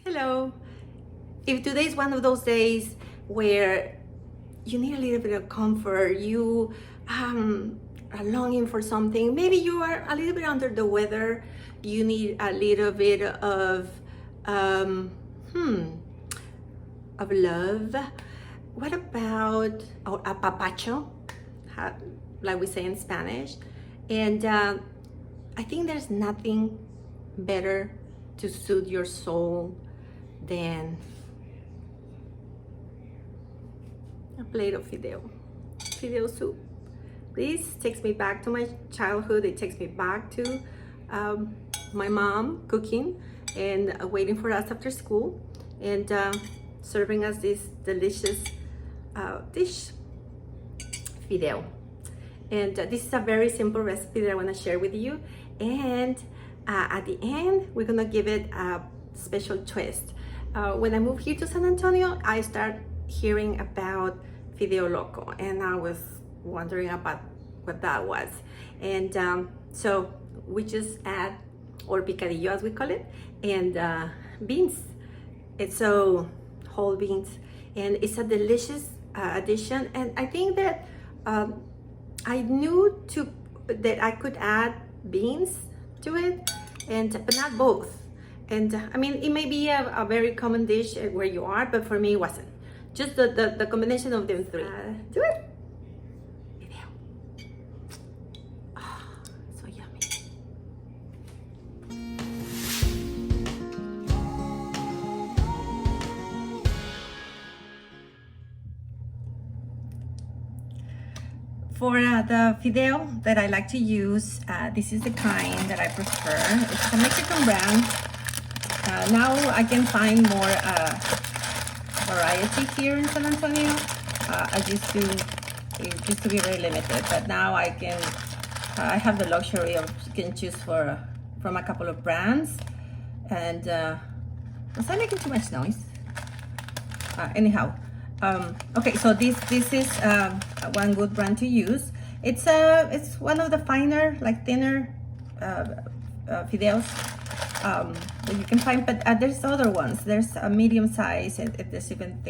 Hello. If today is one of those days where you need a little bit of comfort, you are longing for something, maybe you are a little bit under the weather, you need a little bit um, hmm, of love. What about a papacho, like we say in Spanish? And I think there's nothing better to soothe your soul than a plate of fideo soup. This takes me back to my childhood. It takes me back to my mom cooking and waiting for us after school and serving us this delicious dish, fideo. And this is a very simple recipe that I want to share with you. And at the end, we're gonna give it a special twist. When I moved here to San Antonio, I started hearing about Fideo Loco, and I was wondering about what that was. And so we just add, or picadillo as we call it, and beans. It's so whole beans, and it's a delicious addition. And I think that I knew that I could add beans to it, but not both. And I mean, it may be a very common dish where you are, but for me, it wasn't. Just the combination of them three. Do it. Oh, so yummy. For the fideo that I like to use, this is the kind that I prefer. It's a Mexican brand. Now I can find more variety here in San Antonio. It used to be very limited, but now I have the luxury of can choose from a couple of brands. And was I making too much noise? Anyhow, okay, so this is one good brand to use. It's one of the finer, like thinner fideos that you can find, but there's other ones. There's a medium size, and there's even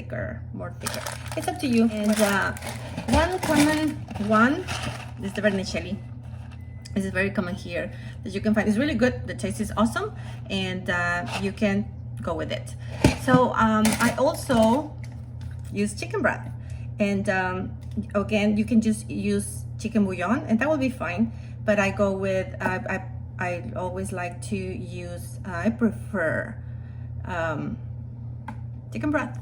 more thicker. It's up to you. And one common one is the vermicelli. This is very common here that you can find. It's really good. The taste is awesome, and you can go with it. So I also use chicken broth, and again, you can just use chicken bouillon, and that will be fine. But I go with I always like to use. I prefer chicken broth,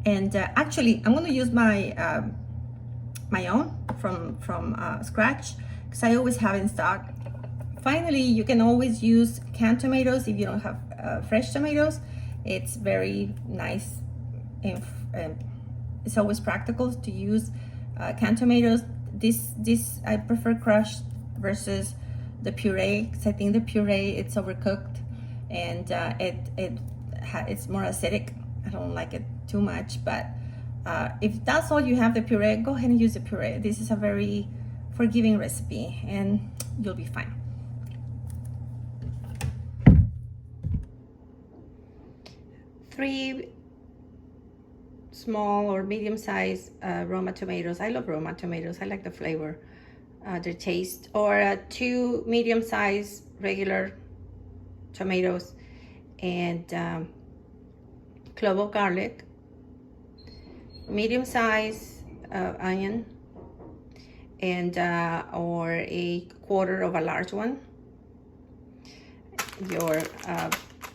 and actually, I'm going to use my my own from scratch, because I always have in stock. Finally, you can always use canned tomatoes if you don't have fresh tomatoes. It's very nice, and it's always practical to use canned tomatoes. This I prefer crushed versus the puree, because I think the puree, it's overcooked, and it's more acidic. I don't like it too much, but if that's all you have, the puree, go ahead and use the puree. This is a very forgiving recipe, and you'll be fine. Three small or medium-sized Roma tomatoes. I love Roma tomatoes. I like the flavor, their taste. Or two medium-sized regular tomatoes, and clove of garlic, medium-sized onion, and or a quarter of a large one. Your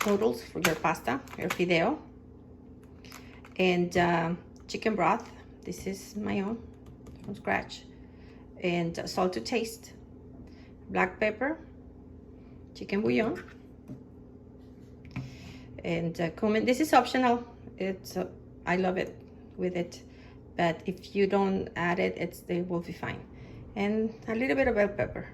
noodles for your pasta, your fideo, and chicken broth. This is my own from scratch, and salt to taste, black pepper, chicken bouillon, and cumin. This is optional. It's I love it with it, but if you don't add it, it will be fine, and a little bit of bell pepper.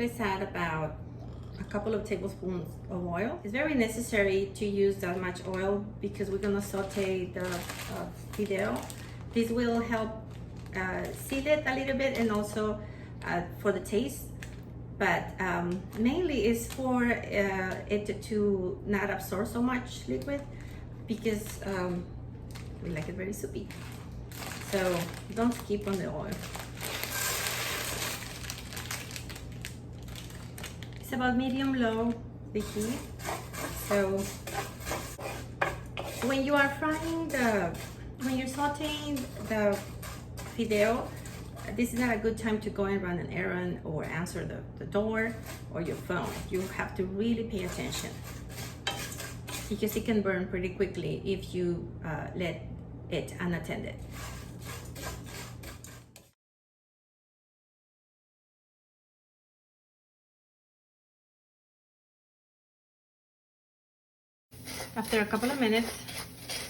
let's add about a couple of tablespoons of oil. It's very necessary to use that much oil because we're gonna saute the fideo. This will help seed it a little bit and also for the taste, but mainly is for it to not absorb so much liquid because we like it very soupy. So don't skip on the oil. It's about medium low the heat. So when you are frying when you're sauteing the fideo, this is not a good time to go and run an errand or answer the door or your phone. You have to really pay attention because it can burn pretty quickly if you let it unattended. After a couple of minutes,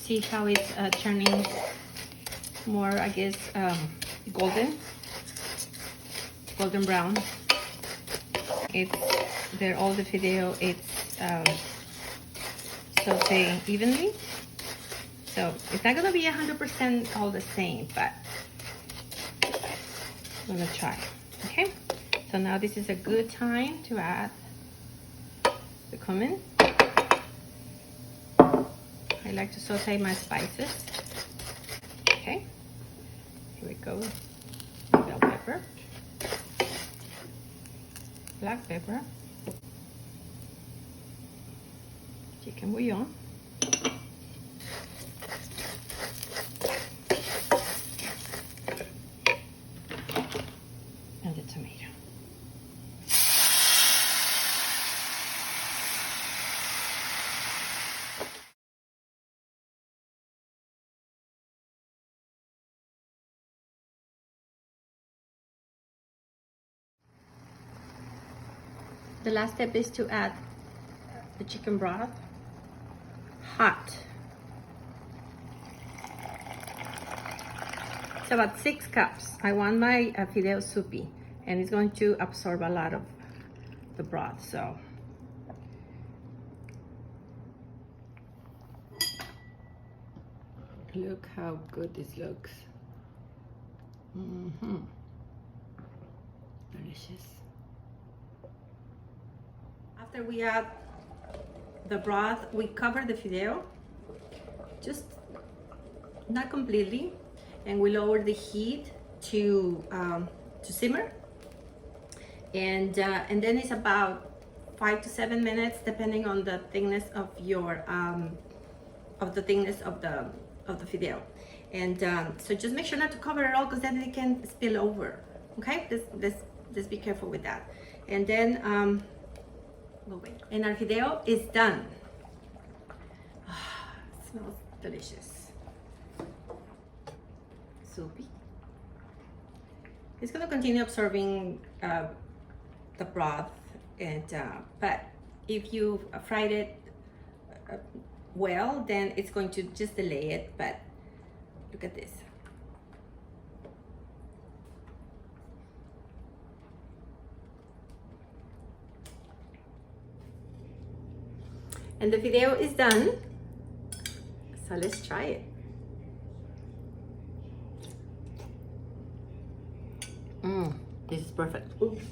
see how it's turning more, I guess, golden brown. It's there, all the fideo, it's sauteing evenly. So it's not gonna be 100% all the same, but I'm gonna try. Okay, so now this is a good time to add the cumin. I like to saute my spices. Okay, here we go. Bell pepper, black pepper, chicken bouillon, and the tomato. The last step is to add the chicken broth, hot. It's about 6 cups. I want my fideo soupy, and it's going to absorb a lot of the broth, so. Look how good this looks. Delicious. After we add the broth, we cover the fideo, just not completely, and we lower the heat to simmer, and then it's about 5 to 7 minutes, depending on the thickness of your of the thickness of the fideo, and so just make sure not to cover it all because then it can spill over. Okay, just be careful with that, and then. And our fideo is done. It smells delicious. Soupy. It's gonna continue absorbing the broth, and but if you fried it well, then it's going to just delay it. But look at this. And the fideo is done, so let's try it. This is perfect. Oops.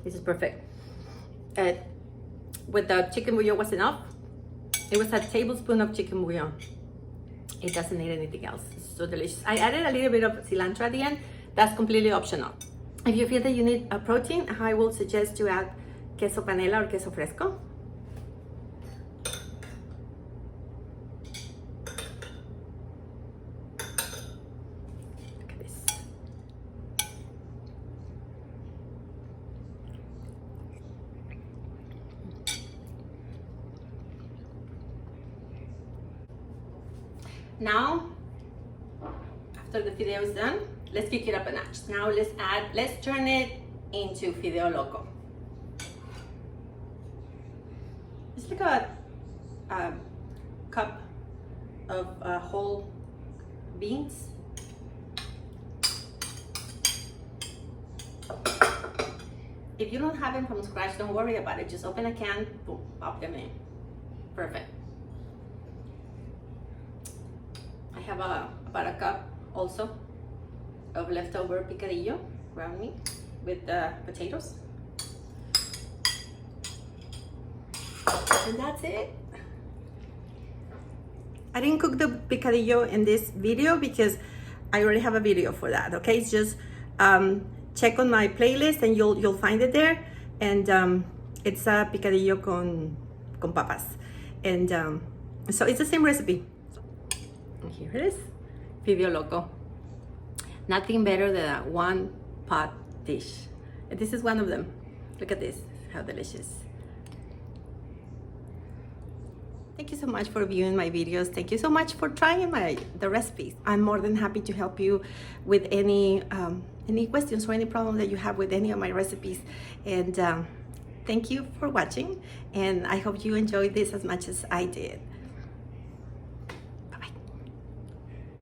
This is perfect. With the chicken bouillon was enough. It was a tablespoon of chicken bouillon. It doesn't need anything else. It's so delicious. I added a little bit of cilantro at the end. That's completely optional. If you feel that you need a protein, I will suggest to add queso panela or queso fresco. Look at this. Now, after the fideo is done, let's kick it up a notch. Now let's turn it into Fideo Loco. It's like a cup of whole beans. have them from scratch, don't worry about it. Just open a can, boom, pop them in. Perfect. I have about a cup also of leftover picadillo ground meat with potatoes. And that's it. I didn't cook the picadillo in this video because I already have a video for that. Okay, it's just check on my playlist and you'll find it there. And it's a picadillo con papas, and so it's the same recipe. And here it is, Fideo Loco. Nothing better than a one pot dish, and this is one of them. Look at this, how delicious. Thank you so much for viewing my videos. Thank you so much for trying the recipes. I'm more than happy to help you with any questions or any problem that you have with any of my recipes. And thank you for watching, and I hope you enjoyed this as much as I did.